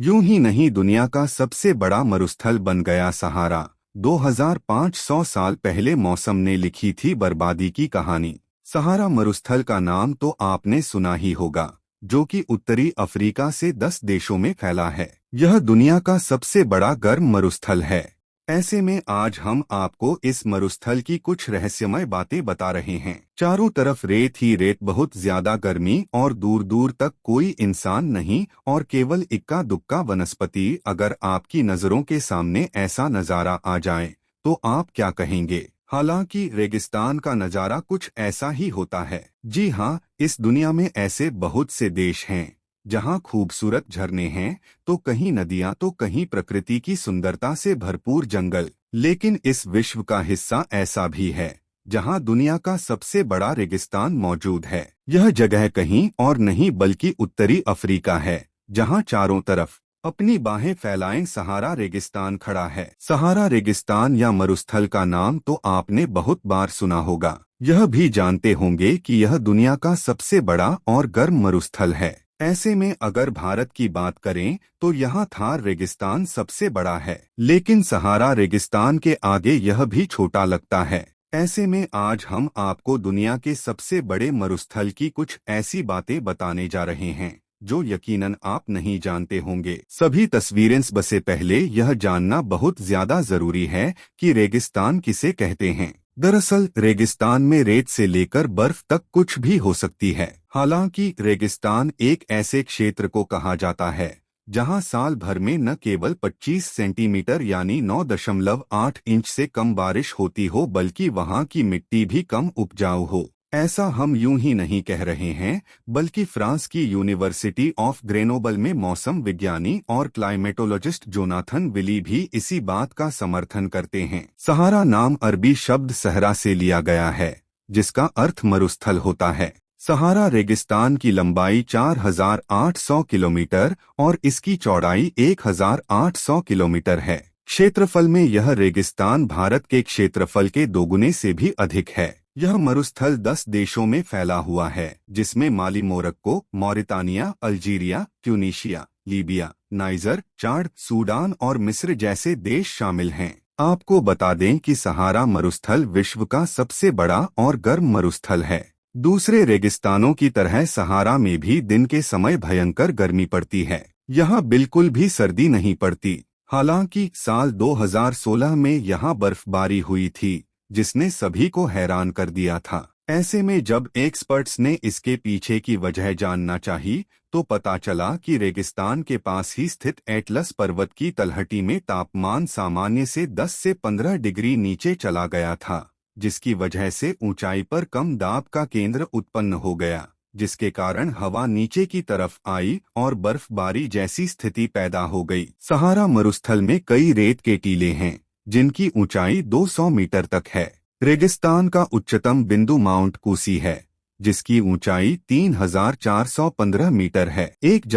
यूं ही नहीं, दुनिया का सबसे बड़ा मरुस्थल बन गया सहारा। 2500 साल पहले मौसम ने लिखी थी बर्बादी की कहानी। सहारा मरुस्थल का नाम तो आपने सुना ही होगा, जो कि उत्तरी अफ्रीका से 10 देशों में फैला है। यह दुनिया का सबसे बड़ा गर्म मरुस्थल है। ऐसे में आज हम आपको इस मरुस्थल की कुछ रहस्यमय बातें बता रहे हैं। चारों तरफ रेत ही रेत, बहुत ज्यादा गर्मी और दूर दूर तक कोई इंसान नहीं और केवल इक्का दुक्का वनस्पति। अगर आपकी नजरों के सामने ऐसा नजारा आ जाए तो आप क्या कहेंगे? हालांकि रेगिस्तान का नजारा कुछ ऐसा ही होता है। जी हाँ, इस दुनिया में ऐसे बहुत से देश हैं जहाँ खूबसूरत झरने हैं, तो कहीं नदियाँ, तो कहीं प्रकृति की सुंदरता से भरपूर जंगल। लेकिन इस विश्व का हिस्सा ऐसा भी है जहाँ दुनिया का सबसे बड़ा रेगिस्तान मौजूद है। यह जगह कहीं और नहीं बल्कि उत्तरी अफ्रीका है, जहाँ चारों तरफ अपनी बाहें फैलाएं सहारा रेगिस्तान खड़ा है। सहारा रेगिस्तान या मरुस्थल का नाम तो आपने बहुत बार सुना होगा। यह भी जानते होंगे कि यह दुनिया का सबसे बड़ा और गर्म मरुस्थल है। ऐसे में अगर भारत की बात करें तो यहाँ थार रेगिस्तान सबसे बड़ा है, लेकिन सहारा रेगिस्तान के आगे यह भी छोटा लगता है। ऐसे में आज हम आपको दुनिया के सबसे बड़े मरुस्थल की कुछ ऐसी बातें बताने जा रहे हैं जो यकीनन आप नहीं जानते होंगे। सभी तस्वीरें बसे पहले यह जानना बहुत ज्यादा जरूरी है कि रेगिस्तान किसे कहते हैं। दरअसल रेगिस्तान में रेत से लेकर बर्फ तक कुछ भी हो सकती है। हालांकि रेगिस्तान एक ऐसे क्षेत्र को कहा जाता है जहां साल भर में न केवल 25 सेंटीमीटर यानी 9.8 इंच से कम बारिश होती हो, बल्कि वहां की मिट्टी भी कम उपजाऊ हो। ऐसा हम यूं ही नहीं कह रहे हैं, बल्कि फ्रांस की यूनिवर्सिटी ऑफ ग्रेनोबल में मौसम विज्ञानी और क्लाइमेटोलॉजिस्ट जोनाथन विली भी इसी बात का समर्थन करते हैं। सहारा नाम अरबी शब्द सहरा से लिया गया है, जिसका अर्थ मरुस्थल होता है। सहारा रेगिस्तान की लंबाई 4800 किलोमीटर और इसकी चौड़ाई 1800 किलोमीटर है। क्षेत्रफल में यह रेगिस्तान भारत के क्षेत्रफल के दोगुने से भी अधिक है। यह मरुस्थल 10 देशों में फैला हुआ है, जिसमें Mali, Morocco, Mauritania, Algeria, Tunisia, Libya, Niger, Chad, Sudan और मिस्र जैसे देश शामिल हैं। आपको बता दें कि सहारा मरुस्थल विश्व का सबसे बड़ा और गर्म मरुस्थल है। दूसरे रेगिस्तानों की तरह सहारा में भी दिन के समय भयंकर गर्मी पड़ती है। यहाँ बिल्कुल भी सर्दी नहीं पड़ती। हालांकि साल 2016 में यहाँ बर्फबारी हुई थी, जिसने सभी को हैरान कर दिया था। ऐसे में जब एक्सपर्ट्स ने इसके पीछे की वजह जानना चाही, तो पता चला कि रेगिस्तान के पास ही स्थित एटलस पर्वत की तलहटी में तापमान सामान्य से 10 से 15 डिग्री नीचे चला गया था, जिसकी वजह से ऊंचाई पर कम दाब का केंद्र उत्पन्न हो गया, जिसके कारण हवा नीचे की तरफ आई और बर्फबारी जैसी स्थिति पैदा हो गई। सहारा मरुस्थल में कई रेत के टीले हैं, जिनकी ऊंचाई 200 मीटर तक है। रेगिस्तान का उच्चतम बिंदु माउंट कूसी है, जिसकी ऊंचाई 3415 मीटर है। एक